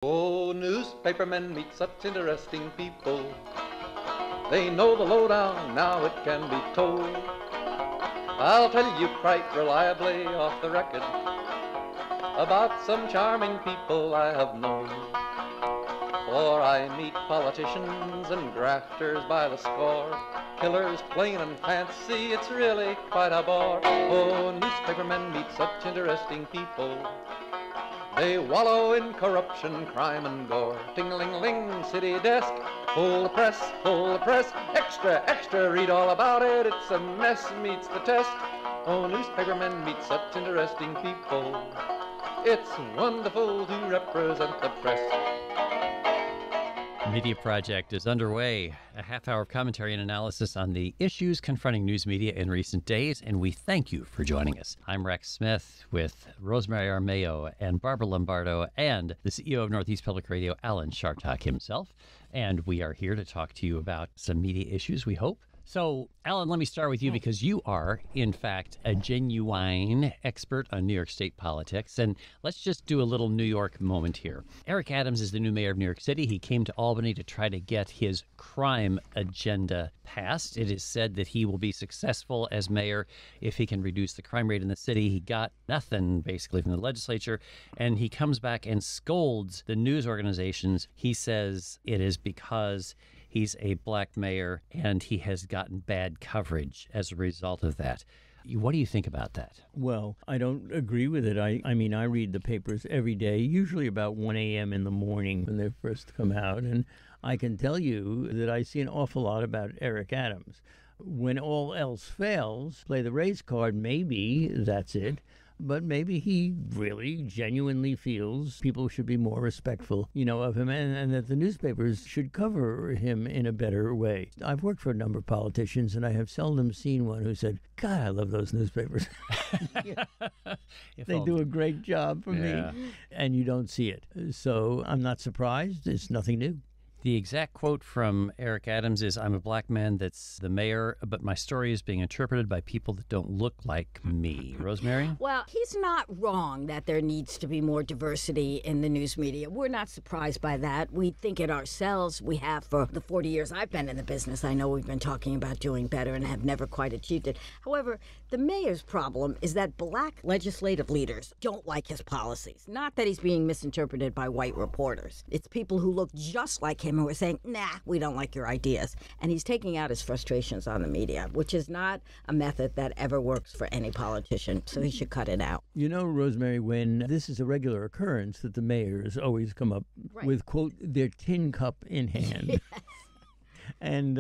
Oh, newspapermen meet such interesting people. They know the lowdown, now it can be told. I'll tell you quite reliably off the record about some charming people I have known. For I meet politicians and grafters by the score, killers plain and fancy, it's really quite a bore. Oh, newspapermen meet such interesting people. They wallow in corruption, crime and gore. Ting-a-ling-ling, city desk, full the press, extra, extra, read all about it, it's a mess, meets the test. Oh, newspapermen meet such interesting people. It's wonderful to represent the press. Media Project is underway, a half-hour of commentary and analysis on the issues confronting news media in recent days, and we thank you for joining us. I'm Rex Smith with Rosemary Armao and Barbara Lombardo and the CEO of Northeast Public Radio, Alan Chartock himself, and we are here to talk to you about some media issues, we hope. So, Alan, let me start with you because you are, in fact, a genuine expert on New York State politics. And let's just do a little New York moment here. Eric Adams is the new mayor of New York City. He came to Albany to try to get his crime agenda passed. It is said that he will be successful as mayor if he can reduce the crime rate in the city. He got nothing, basically, from the legislature. And he comes back and scolds the news organizations. He says it is because he's a black mayor, and he has gotten bad coverage as a result of that. What do you think about that? Well, I don't agree with it. I mean, I read the papers every day, usually about 1 a.m. in the morning when they first come out, and I can tell you that I see an awful lot about Eric Adams. When all else fails, play the race card, maybe that's it. But maybe he really genuinely feels people should be more respectful, of him, and that the newspapers should cover him in a better way. I've worked for a number of politicians, and I have seldom seen one who said, God, I love those newspapers. They do a great job for me, and you don't see it. So I'm not surprised. It's nothing new. The exact quote from Eric Adams is, I'm a black man that's the mayor, but my story is being interpreted by people that don't look like me. Rosemary? Well, he's not wrong that there needs to be more diversity in the news media. We're not surprised by that. We think it ourselves. We have for the 40 years I've been in the business. I know we've been talking about doing better and have never quite achieved it. However, the mayor's problem is that black legislative leaders don't like his policies. Not that he's being misinterpreted by white reporters. It's people who look just like him who are saying, nah, we don't like your ideas. And he's taking out his frustrations on the media, which is not a method that ever works for any politician. So he should cut it out. Rosemary, when this is a regular occurrence that the mayors always come up with, quote, their tin cup in hand. Yes. And,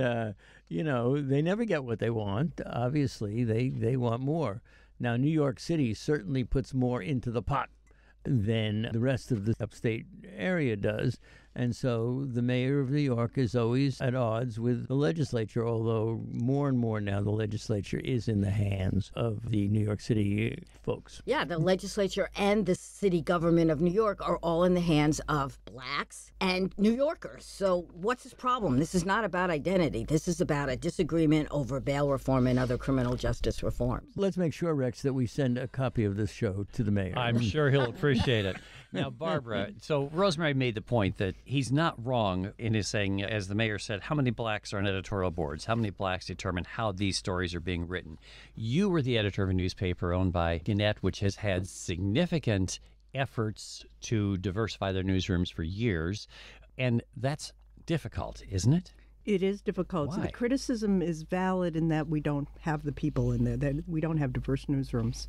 they never get what they want. Obviously, they want more. Now, New York City certainly puts more into the pot than the rest of the upstate area does. And so the mayor of New York is always at odds with the legislature, although more and more now the legislature is in the hands of the New York City folks. Yeah, the legislature and the city government of New York are all in the hands of blacks and New Yorkers. So what's his problem? This is not about identity. This is about a disagreement over bail reform and other criminal justice reforms. Let's make sure, Rex, that we send a copy of this show to the mayor. I'm sure he'll appreciate it. Now, Barbara, so Rosemary made the point that he's not wrong in his saying, as the mayor said, how many blacks are on editorial boards? How many blacks determine how these stories are being written? You were the editor of a newspaper owned by Gannett, which has had significant efforts to diversify their newsrooms for years, and that's difficult, isn't it? It is difficult. Why? So the criticism is valid in that we don't have the people in there, that we don't have diverse newsrooms.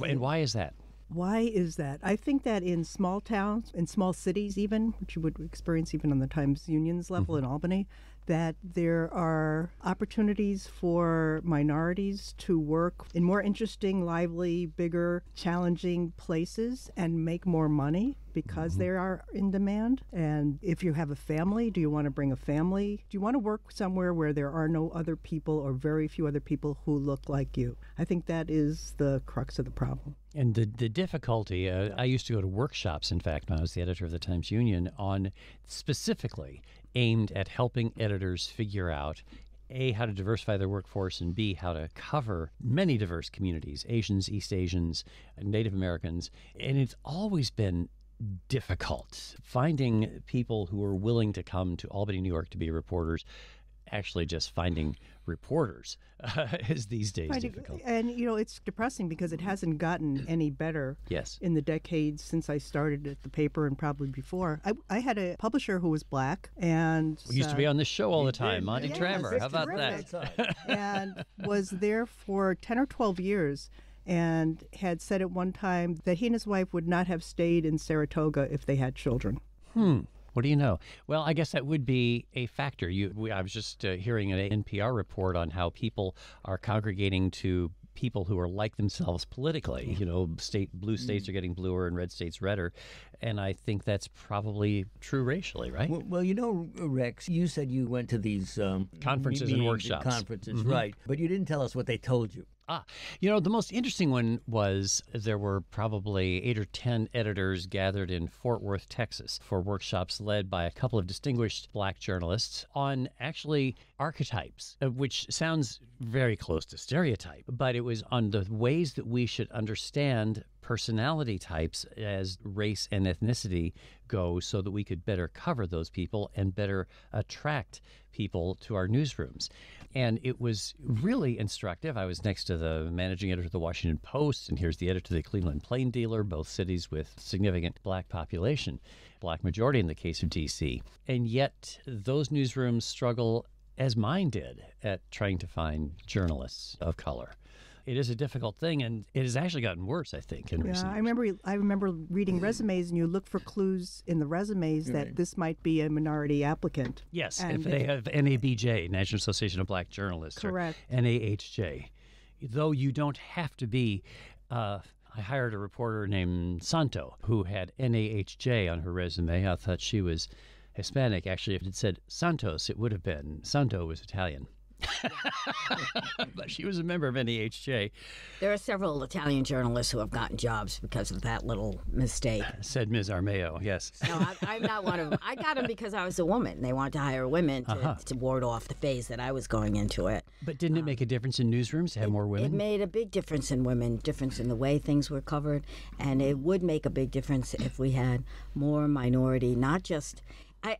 And why is that? Why is that? I think that in small towns, in small cities even, which you would experience even on the Times Union's level in Albany, that there are opportunities for minorities to work in more interesting, lively, bigger, challenging places and make more money because they are in demand. And if you have a family, do you want to bring a family? Do you want to work somewhere where there are no other people or very few other people who look like you? I think that is the crux of the problem. And the difficulty, I used to go to workshops, in fact, when I was the editor of the Times Union, on specifically aimed at helping editors figure out, A, how to diversify their workforce, and B, how to cover many diverse communities, Asians, East Asians, Native Americans. And it's always been difficult. Finding people who are willing to come to Albany, New York to be reporters, actually just finding reporters is these days difficult. And, it's depressing because it hasn't gotten any better in the decades since I started at the paper and probably before. I had a publisher who was black and... We used to be on this show all the time, Monty Trammer. How about that? And was there for 10 or 12 years and had said at one time that he and his wife would not have stayed in Saratoga if they had children. What do you know? Well, I guess that would be a factor. I was just hearing an NPR report on how people are congregating to people who are like themselves politically. Blue states are getting bluer and red states redder. And I think that's probably true racially, right? Well, Rex, you said you went to these conferences and workshops. Conferences, right. But you didn't tell us what they told you. The most interesting one was there were probably 8 or 10 editors gathered in Fort Worth, Texas, for workshops led by a couple of distinguished black journalists on actually archetypes, which sounds very close to stereotype, but it was on the ways that we should understand personality types as race and ethnicity go so that we could better cover those people and better attract people to our newsrooms. And it was really instructive. I was next to the managing editor of the Washington Post, and here's the editor of the Cleveland Plain Dealer, both cities with significant black population, black majority in the case of D.C. And yet those newsrooms struggle, as mine did, at trying to find journalists of color. It is a difficult thing, and it has actually gotten worse, I think, in recent years. I remember reading resumes, and you look for clues in the resumes that this might be a minority applicant. Yes, and if they have NABJ, National Association of Black Journalists, correct, or NAHJ. Though you don't have to be... I hired a reporter named Santo who had NAHJ on her resume. I thought she was Hispanic. Actually, if it said Santos, it would have been. Santo was Italian. But she was a member of NAHJ. There are several Italian journalists who have gotten jobs because of that little mistake. Said Ms. Armao, yes. No, I'm not one of them. I got them because I was a woman. They wanted to hire women to ward off the phase that I was going into it. But didn't it make a difference in newsrooms to have more women? It made a big difference in women, difference in the way things were covered, and it would make a big difference if we had more minority, not just...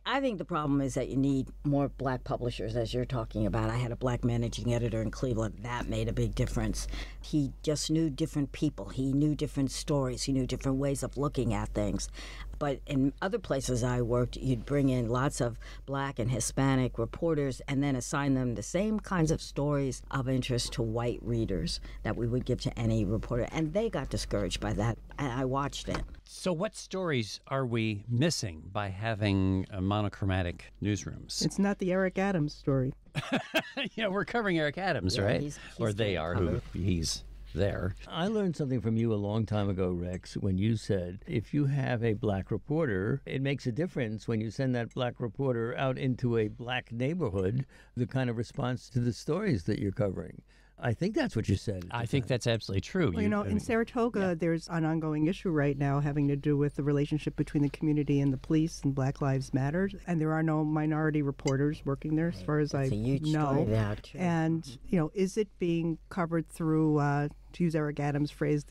I think the problem is that you need more black publishers, as you're talking about. I had a black managing editor in Cleveland. That made a big difference. He just knew different people. He knew different stories. He knew different ways of looking at things. But in other places I worked, you'd bring in lots of black and Hispanic reporters and then assign them the same kinds of stories of interest to white readers that we would give to any reporter. And they got discouraged by that. And I watched it. So what stories are we missing by having monochromatic newsrooms? It's not the Eric Adams story. Yeah, we're covering Eric Adams, right? He's or they are, who he's there. I learned something from you a long time ago, Rex, when you said if you have a black reporter, it makes a difference when you send that black reporter out into a black neighborhood, the kind of response to the stories that you're covering. I think that's what you said. I think that's absolutely true. Well, in Saratoga, there's an ongoing issue right now having to do with the relationship between the community and the police and Black Lives Matter. And there are no minority reporters working there, as far as I know. It's a huge story there, too. And, is it being covered through, to use Eric Adams' phrase,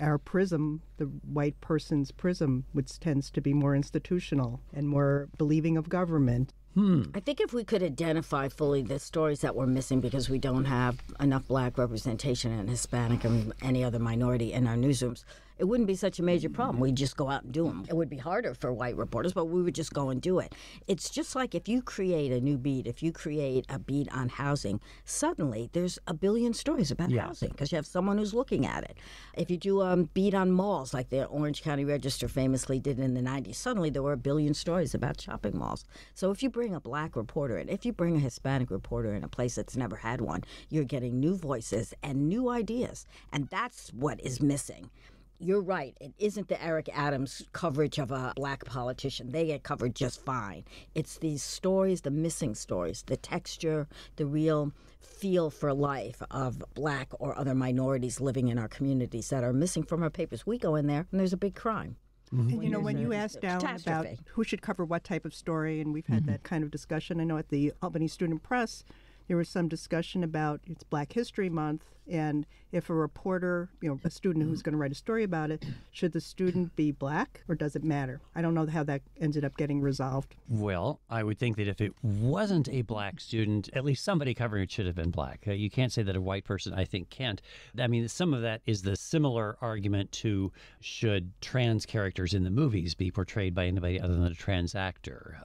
our prism, the white person's prism, which tends to be more institutional and more believing of government? I think if we could identify fully the stories that we're missing because we don't have enough black representation and Hispanic and any other minority in our newsrooms, it wouldn't be such a major problem. We'd just go out and do them. It would be harder for white reporters, but we would just go and do it. It's just like if you create a new beat, if you create a beat on housing, suddenly there's a billion stories about housing because you have someone who's looking at it. If you do a beat on malls, like the Orange County Register famously did in the 90s, suddenly there were a billion stories about shopping malls. So if you bring a black reporter in, if you bring a Hispanic reporter in a place that's never had one, you're getting new voices and new ideas. And that's what is missing. You're right. It isn't the Eric Adams coverage of a black politician. They get covered just fine. It's these stories, the missing stories, the texture, the real feel for life of black or other minorities living in our communities that are missing from our papers. We go in there and there's a big crime. Mm-hmm. And when you asked Alan about who should cover what type of story, and we've had that kind of discussion. I know at the Albany Student Press, there was some discussion about it's Black History Month, And if a reporter, a student who's going to write a story about it, should the student be black or does it matter? I don't know how that ended up getting resolved. Well, I would think that if it wasn't a black student, at least somebody covering it should have been black. You can't say that a white person, I think, can't. I mean, some of that is the similar argument to should trans characters in the movies be portrayed by anybody other than a trans actor.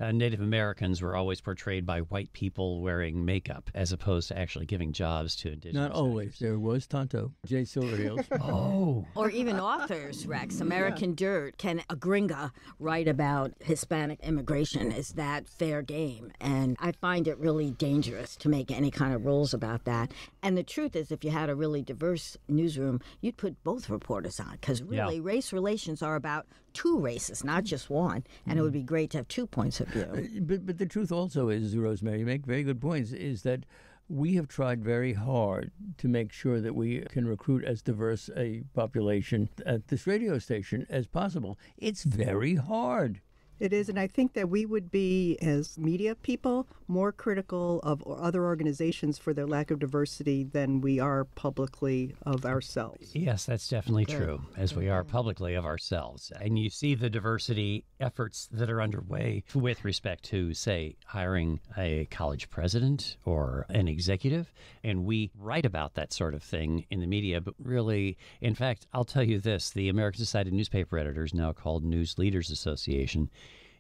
Native Americans were always portrayed by white people wearing makeup as opposed to actually giving jobs to indigenous Not always. actors. There was Tonto, Jay Silverheels. Oh. Or even authors, Rex. American Dirt. Can a gringa write about Hispanic immigration? Is that fair game? And I find it really dangerous to make any kind of rules about that. And the truth is, if you had a really diverse newsroom, you'd put both reporters on, because really race relations are about two races, not just one. And it would be great to have 2 points of view. But the truth also is, Rosemary, you make very good points, is that we have tried very hard to make sure that we can recruit as diverse a population at this radio station as possible. It's very hard. It is, and I think that we would be, as media people, more critical of other organizations for their lack of diversity than we are publicly of ourselves. Yes, that's definitely true, as we are publicly of ourselves. And you see the diversity efforts that are underway with respect to, say, hiring a college president or an executive. And we write about that sort of thing in the media, but really, in fact, I'll tell you this, the American Society of Newspaper Editors, now called News Leaders Association,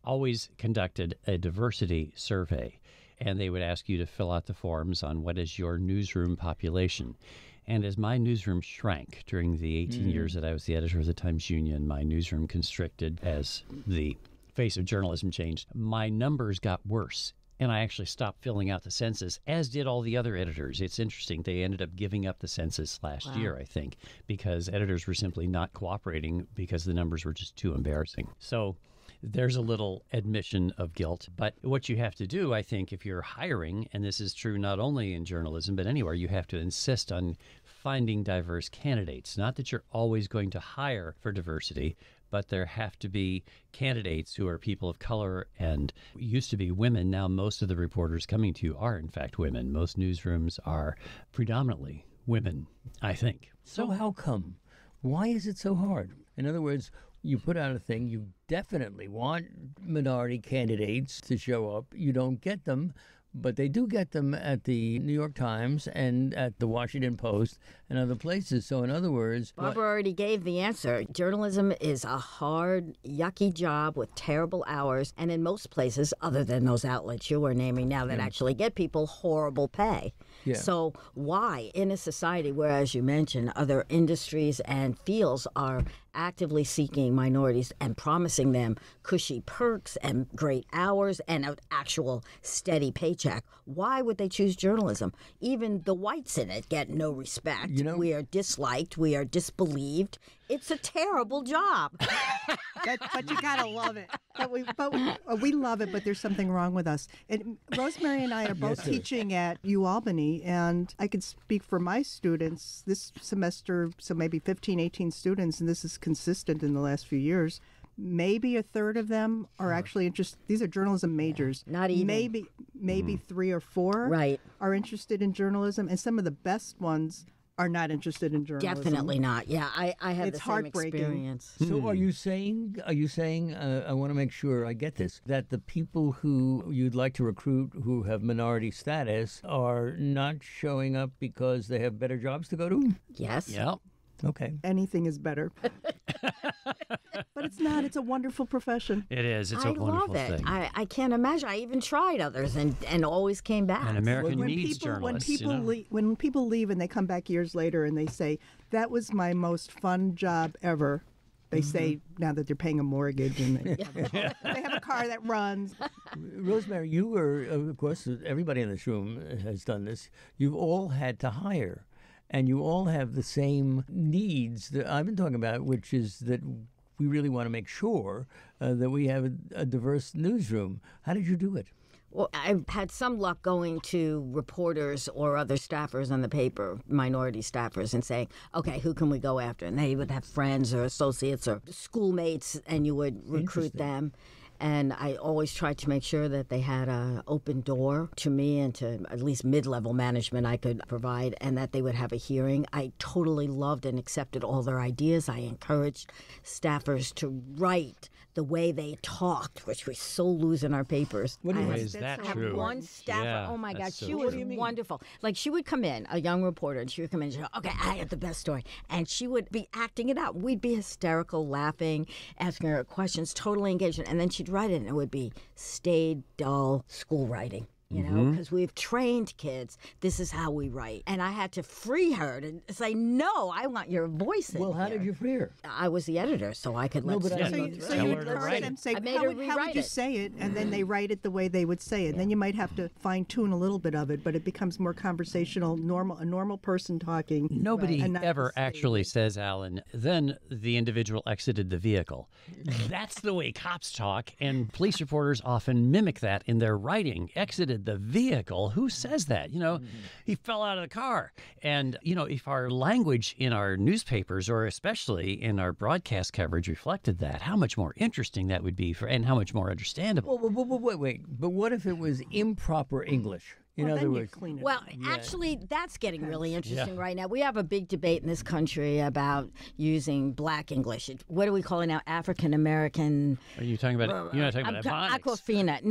always conducted a diversity survey, and they would ask you to fill out the forms on what is your newsroom population. And as my newsroom shrank during the 18 years that I was the editor of the Times-Union, my newsroom constricted as the face of journalism changed. My numbers got worse, and I actually stopped filling out the census, as did all the other editors. It's interesting. They ended up giving up the census last year, I think, because editors were simply not cooperating because the numbers were just too embarrassing. So there's a little admission of guilt. But what you have to do, I think, if you're hiring, and this is true not only in journalism, but anywhere, you have to insist on finding diverse candidates. Not that you're always going to hire for diversity, but there have to be candidates who are people of color and used to be women. Now most of the reporters coming to you are, in fact, women. Most newsrooms are predominantly women, I think. So how come? Why is it so hard? In other words, you put out a thing, you definitely want minority candidates to show up. You don't get them, but they do get them at the New York Times and at the Washington Post and other places. So in other words... Barbara already gave the answer. Journalism is a hard, yucky job with terrible hours, and in most places, other than those outlets you were naming now that actually get people, horrible pay. Yeah. So why, in a society where, as you mentioned, other industries and fields are actively seeking minorities and promising them cushy perks and great hours and an actual steady paycheck, why would they choose journalism? Even the whites in it get no respect. We are disliked. We are disbelieved. It's a terrible job. But you gotta love it. We love it, but there's something wrong with us. And Rosemary and I are both teaching at Albany, and I could speak for my students this semester, so maybe 15, 18 students, and this is consistent in the last few years. Maybe a third of them are actually interested. These are journalism majors. Not even. Maybe 3 or 4 are interested in journalism, and some of the best ones are not interested in journalism. Definitely not. Yeah, I have It's the same heartbreaking. experience. So are you saying, I want to make sure I get this, that the people who you'd like to recruit who have minority status are not showing up because they have better jobs to go to? Yes. Yeah. Okay. Anything is better. But it's not. It's a wonderful profession. It is. It's a I wonderful love it. thing. I can't imagine. I even tried others and always came back. And America When needs people, journalists. when people leave and they come back years later and they say, that was my most fun job ever, they say now that they're paying a mortgage and they have a car that runs. Rosemary, you were, of course, everybody in this room has done this. You've all had to hire. And you all have the same needs that I've been talking about, which is that we really want to make sure that we have a diverse newsroom. How did you do it? Well, I've had some luck going to reporters or other staffers on the paper, minority staffers, and saying, okay, who can we go after? And they would have friends or associates or schoolmates, and you would recruit them. And I always tried to make sure that they had an open door to me and to at least mid-level management I could provide, and that they would have a hearing. I totally loved and accepted all their ideas. I encouraged staffers to write the way they talked, which we so lose in our papers. What do you Why mean? is that I have true? one staffer, Yeah, oh my God, that's so she true. was What do you mean? wonderful. Like, she would come in, a young reporter, and she would come in and she'd go, okay, I have the best story. And she would be acting it out. We'd be hysterical, laughing, asking her questions, totally engaged. And then she'd write it, and it would be staid, dull school writing. You know, because we've trained kids. This is how we write. And I had to free her to say, no, I want your voice in Well, how here. did you free her? I was the editor, so I could let but I Steve mean- go So through Tell you her would to encourage write them, it. say, I made how her would rewrite you it. say it? And then they write it the way they would say it. Then you might have to fine-tune a little bit of it, but it becomes more conversational, a normal person talking. Nobody and not ever the same. actually says, Alan, then the individual exited the vehicle. That's the way cops talk, and police reporters often mimic that in their writing. Exited the vehicle? Who says that? You know, he fell out of the car. And, you know, if our language in our newspapers, or especially in our broadcast coverage, reflected that, how much more interesting that would be and how much more understandable. Wait. But what if it was improper English? In Well, other then you words, clean it Well, up. actually, that's getting really interesting right now. We have a big debate in this country about using black English. What do we call it now? African American. Are you talking about, you're not talking about ebonics? Aquafina.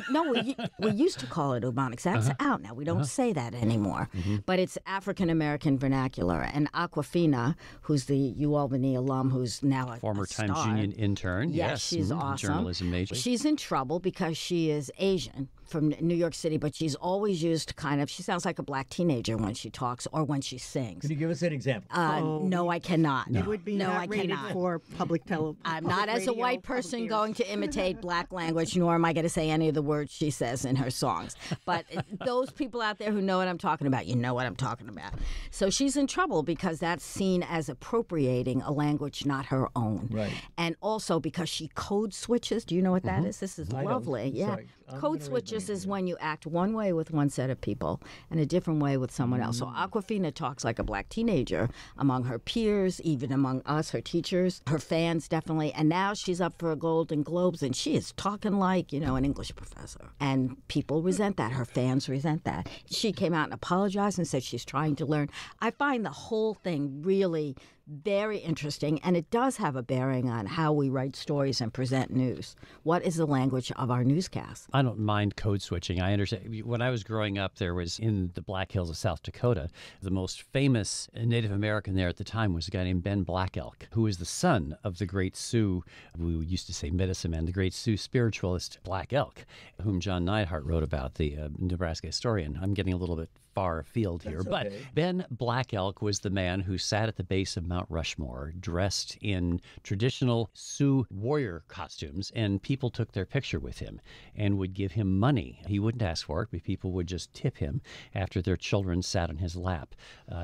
No, we used to call it Ubonics. That's out now. We don't say that anymore. But it's African American vernacular. And Aquafina, who's the UAlbany alum, who's now a Former a Times star. Union intern. Yes, she's awesome. Journalism major. She's in trouble because she is Asian from New York City, but she's always used she sounds like a black teenager when she talks or when she sings. could you give us an example? No, I cannot. It would be no, not I rated cannot. for public television. I'm not, as a white person, going to imitate black language, nor am I going to say any of the words she says in her songs. But those people out there who know what I'm talking about, you know what I'm talking about. So she's in trouble because that's seen as appropriating a language not her own. Right. And also because she code switches. Do you know what that is? This is I don't. lovely. Yeah. Sorry. I'm Code gonna read switches is when you act one way with one set of people and a different way with someone else. So Aquafina talks like a black teenager among her peers, even among us, her teachers, her fans definitely. And now she's up for a Golden Globes and she is talking like, an English professor. And people resent that. Her fans resent that. She came out and apologized and said she's trying to learn. I find the whole thing really very interesting, and it does have a bearing on how we write stories and present news. What is the language of our newscast? I don't mind code switching. I understand. When I was growing up, there was in the Black Hills of South Dakota, the most famous Native American there at the time was a guy named Ben Black Elk, who was the son of the great Sioux, we used to say medicine man, the great Sioux spiritualist Black Elk, whom John Neidhart wrote about, the Nebraska historian. I'm getting a little bit far afield here, but Ben Black Elk was the man who sat at the base of Mount Rushmore dressed in traditional Sioux warrior costumes, and people took their picture with him and would give him money. He wouldn't ask for it, but people would just tip him after their children sat on his lap.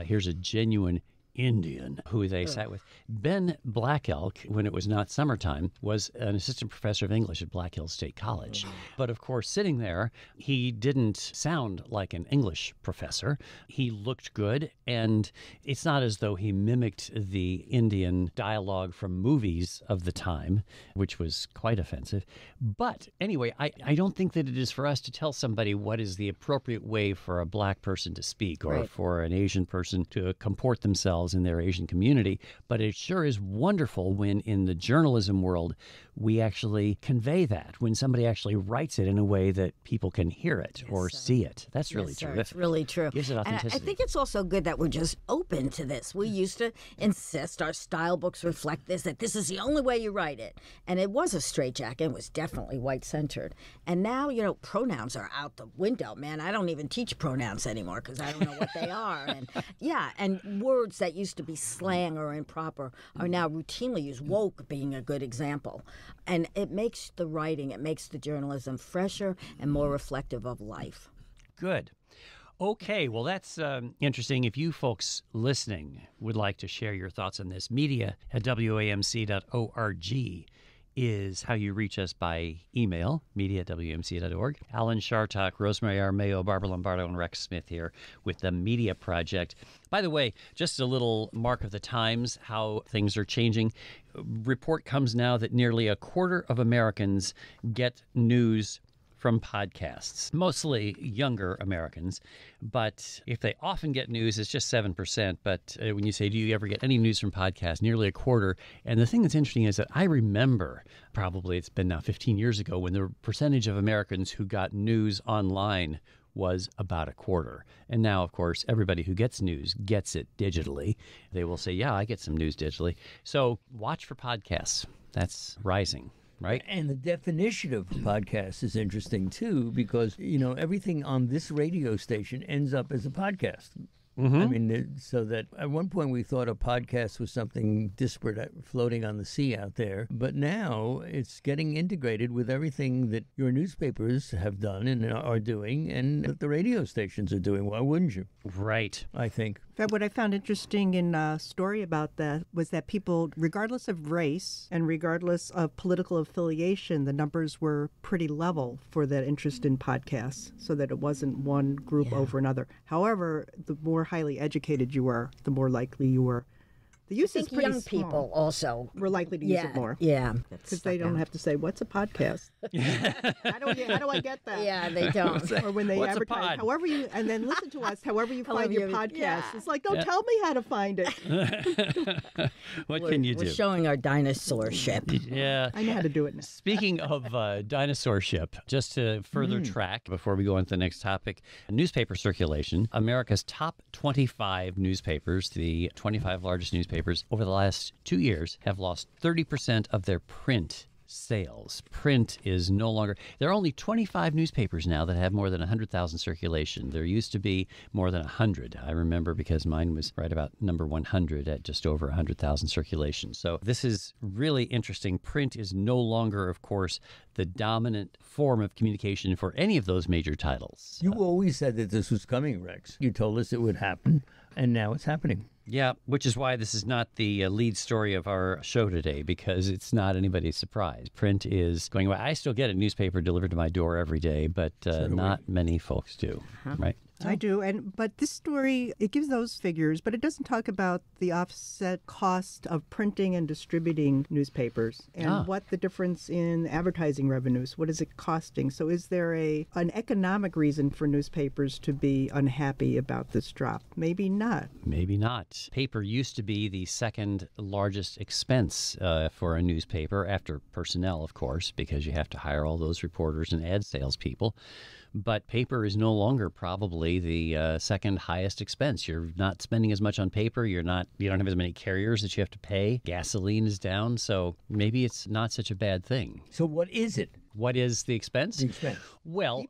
Here's a genuine Indian who they sat with. Ben Black Elk, when it was not summertime, was an assistant professor of English at Black Hills State College. But of course, sitting there, he didn't sound like an English professor. He looked good, and it's not as though he mimicked the Indian dialogue from movies of the time, which was quite offensive. But anyway, I don't think that it is for us to tell somebody what is the appropriate way for a black person to speak or for an Asian person to comport themselves in their Asian community, but it sure is wonderful when in the journalism world we actually convey that, when somebody actually writes it in a way that people can hear it or see it. That's really terrific. It's really true. Gives it And authenticity. I think it's also good that we're just open to this. We used to insist our style books reflect this, that this is the only way you write it. And it was a straitjacket. It was definitely white-centered. And now, pronouns are out the window, man. I don't even teach pronouns anymore because I don't know what they are. And words that used to be slang or improper are now routinely used, woke being a good example. And it makes the writing, it makes the journalism fresher and more reflective of life. Good. Okay, well, that's interesting. If you folks listening would like to share your thoughts on this, media at WAMC.org is how you reach us by email, media@wmc.org. Alan Chartock, Rosemary Armao, Barbara Lombardo, and Rex Smith here with the Media Project. By the way, just a little mark of the times, how things are changing. Report comes now that nearly a quarter of Americans get news from podcasts, mostly younger Americans. But if they often get news, it's just 7%. But when you say, do you ever get any news from podcasts, nearly a quarter. And the thing that's interesting is that I remember, probably it's been now 15 years ago, when the percentage of Americans who got news online was about a quarter. And now, of course, everybody who gets news gets it digitally. They will say, yeah, I get some news digitally. So watch for podcasts. That's rising. Right. And the definition of podcast is interesting, too, because, everything on this radio station ends up as a podcast. Mm-hmm. I mean, so that at one point we thought a podcast was something disparate floating on the sea out there. But now it's getting integrated with everything that your newspapers have done and are doing and that the radio stations are doing. Why wouldn't you? Right. I think. What I found interesting in a story about that was that people, regardless of race and regardless of political affiliation, the numbers were pretty level for that interest in podcasts, so that it wasn't one group over another. However, the more highly educated you were, the more likely you were. The use is pretty young small. People also we're likely to use it more. Yeah, because they don't have to say, "What's a podcast?" How do I get that? Yeah, they don't. Or when they What's advertise, however you, and then listen to us, however you find your podcast. It's like, don't tell me how to find it. What can you do? We're showing our dinosaur ship. Yeah. I know how to do it now. Speaking of dinosaur ship, just to further track before we go on to the next topic, newspaper circulation. America's top 25 newspapers, the 25 largest newspapers over the last 2 years, have lost 30% of their print sales. Print is no longer... There are only 25 newspapers now that have more than 100,000 circulation. There used to be more than 100. I remember because mine was right about number 100 at just over 100,000 circulation. So this is really interesting. Print is no longer, of course, the dominant form of communication for any of those major titles. You always said that this was coming, Rex. You told us it would happen, and now it's happening. Yeah, which is why this is not the lead story of our show today, because it's not anybody's surprise. Print is going away. I still get a newspaper delivered to my door every day, but not many folks do, right? I do, but this story, it gives those figures, but it doesn't talk about the offset cost of printing and distributing newspapers and what the difference in advertising revenues, what is it costing? So is there an economic reason for newspapers to be unhappy about this drop? Maybe not. Maybe not. Paper used to be the second largest expense for a newspaper, after personnel, of course, because you have to hire all those reporters and ad salespeople. But paper is no longer probably the second highest expense. You're not spending as much on paper. You don't have as many carriers that you have to pay. Gasoline is down, so maybe it's not such a bad thing. So what is it? What is the expense? The expense. Well,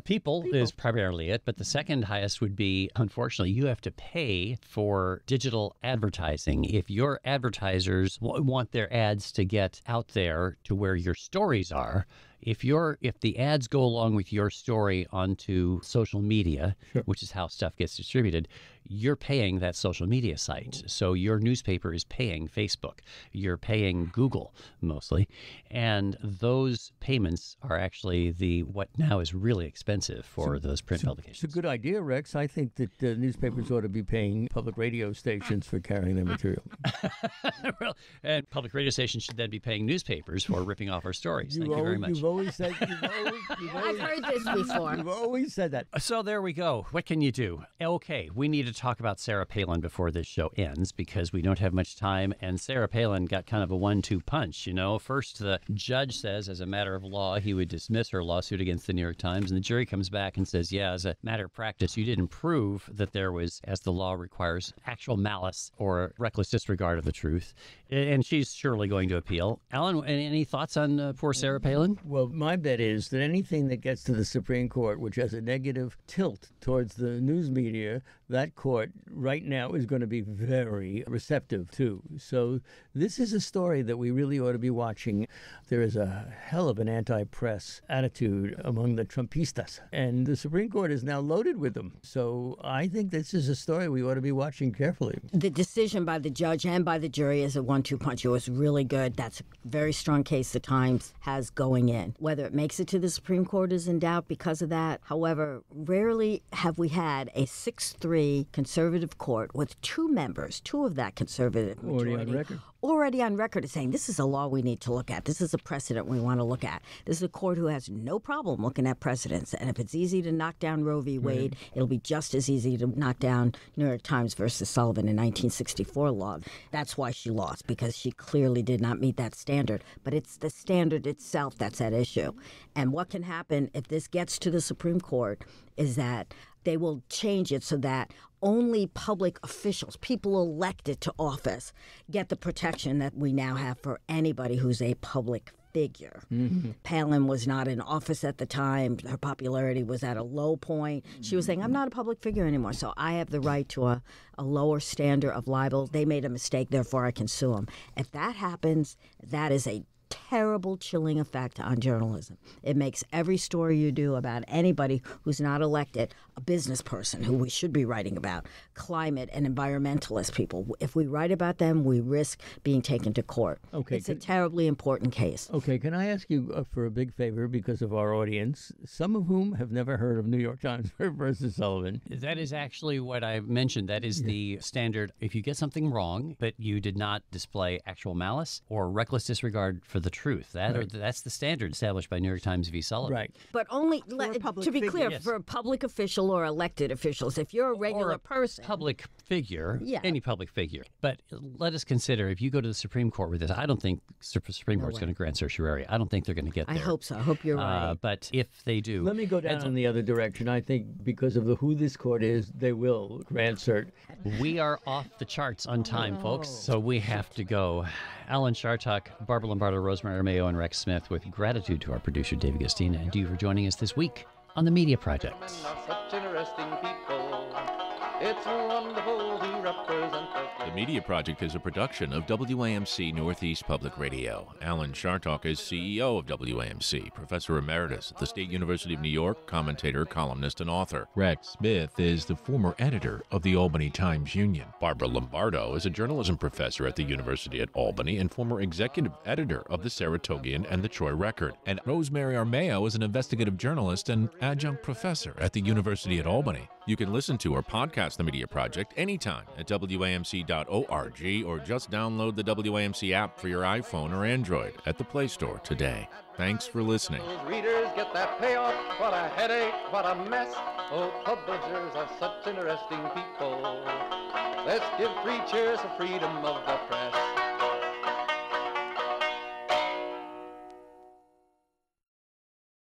people is primarily it, but the second highest would be, unfortunately, you have to pay for digital advertising. If your advertisers want their ads to get out there to where your stories are, if the ads go along with your story onto social media, which is how stuff gets distributed, you're paying that social media site. So your newspaper is paying Facebook. You're paying Google mostly. And those payments are actually what now is really expensive for those print publications. It's a good idea, Rex. I think that newspapers ought to be paying public radio stations for carrying their material. Well, and public radio stations should then be paying newspapers for ripping off our stories. Thank you very much. You've always said... I've heard this before. You've always said that. So there we go. What can you do? Okay, we need to talk about Sarah Palin before this show ends because we don't have much time. And Sarah Palin got kind of a 1-2 punch, First, the judge says, as a matter of law, he would dismiss her lawsuit against the New York Times. And the jury comes back and says, yeah, as a matter of practice, you didn't prove that there was, as the law requires, actual malice or reckless disregard of the truth. And she's surely going to appeal. Alan, any thoughts on poor Sarah Palin? Well, my bet is that anything that gets to the Supreme Court, which has a negative tilt towards the news media, that Court right now is going to be very receptive too. So this is a story that we really ought to be watching. There is a hell of an anti-press attitude among the Trumpistas, and the Supreme Court is now loaded with them. So I think this is a story we ought to be watching carefully. The decision by the judge and by the jury is a 1-2 punch. It was really good. That's a very strong case the Times has going in. Whether it makes it to the Supreme Court is in doubt because of that. However, rarely have we had a 6-3 conservative court with two members, two of that conservative majority, already on record as saying this is a law we need to look at. This is a precedent we want to look at. This is a court who has no problem looking at precedents. And if it's easy to knock down Roe v. Wade, it'll be just as easy to knock down New York Times versus Sullivan in 1964 law. That's why she lost, because she clearly did not meet that standard. But it's the standard itself that's at issue. And what can happen if this gets to the Supreme Court is that they will change it so that only public officials, people elected to office, get the protection that we now have for anybody who's a public figure. Palin was not in office at the time. Her popularity was at a low point. She was saying, I'm not a public figure anymore, so I have the right to a lower standard of libel. They made a mistake, therefore I can sue them. If that happens, that is a terrible, chilling effect on journalism. It makes every story you do about anybody who's not elected a business person who we should be writing about, climate and environmentalist people. If we write about them, we risk being taken to court. Okay, it's a terribly important case. Okay, can I ask you for a big favor because of our audience, some of whom have never heard of New York Times versus Sullivan? That is actually what I mentioned. That is the standard. If you get something wrong, but you did not display actual malice or reckless disregard for the truth, that's the standard established by New York Times v. Sullivan. Right. But only, to be clear, for a public official or elected officials, if you're a regular person. Public figure, any public figure. But let us consider, if you go to the Supreme Court with this, I don't think the Supreme Court's going to grant certiorari. I don't think they're going to get there. I hope so. I hope you're right. But if they do. Let me go down in the other direction. I think because of who this court is, they will grant cert. We are off the charts on time, folks, so we have to go. Alan Chartock, Barbara Lombardo, Rosemary Armao, and Rex Smith, with gratitude to our producer, David Gastina, and you for joining us this week on The Media Project. Such interesting people. It's wonderful to represent The Media Project is a production of WAMC Northeast Public Radio. Alan Chartock is CEO of WAMC, Professor Emeritus at the State University of New York, commentator, columnist, and author. Rex Smith is the former editor of the Albany Times-Union. Barbara Lombardo is a journalism professor at the University at Albany and former executive editor of the Saratogian and the Troy Record. And Rosemary Armao is an investigative journalist and adjunct professor at the University at Albany. You can listen to or podcast The Media Project anytime at WAMC.org or just download the WAMC app for your iPhone or Android at the Play Store today. Thanks for listening. those readers get that payoff. What a headache, what a mess. Oh, publishers are such interesting people. Let's give 3 cheers for freedom of the press.